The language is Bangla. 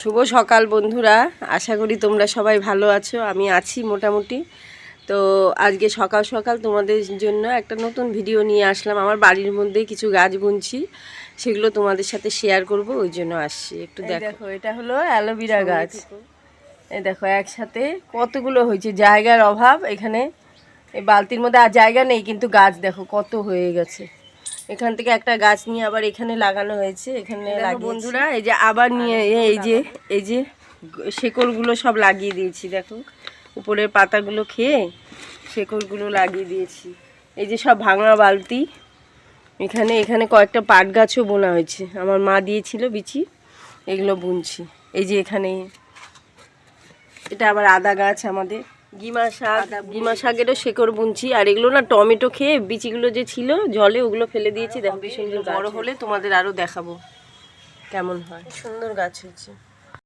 শুভ সকাল বন্ধুরা, আশা করি তোমরা সবাই ভালো আছো। আমি আছি মোটামুটি। তো আজকে সকাল সকাল তোমাদের জন্য একটা নতুন ভিডিও নিয়ে আসলাম। আমার বাড়ির মধ্যেই কিছু গাছ বুনছি, সেগুলো তোমাদের সাথে শেয়ার করব, ওই জন্য আসছি। একটু দেখো, এটা হলো অ্যালোভেরা গাছ। এই দেখো একসাথে কতগুলো হয়েছে, জায়গার অভাব এখানে। এই বালতির মধ্যে আর জায়গা নেই, কিন্তু গাছ দেখো কত হয়ে গেছে। এখান থেকে একটা গাছ নিয়ে আবার এখানে লাগানো হয়েছে। এখানে বন্ধুরা এই যে আবার নিয়ে এই যে শেকড়গুলো সব লাগিয়ে দিয়েছি। দেখো উপরের পাতাগুলো খেয়ে শেকড়গুলো লাগিয়ে দিয়েছি। এই যে সব ভাঙা বালতি, এখানে এখানে কয়েকটা পাট গাছও বোনা হয়েছে, আমার মা দিয়েছিল বিচি, এগুলো বুনছি। এই যে এখানে এটা আবার আদা গাছ, আমাদের গিমা শাকেরও শেকড় বুনছি। আর এগুলো না টমেটো খেয়ে বিচিগুলো যে ছিল জলে, ওগুলো ফেলে দিয়েছি। দেখো ভীষণ বড় হলে তোমাদের আরও দেখাবো কেমন হয়। সুন্দর গাছ হয়েছে।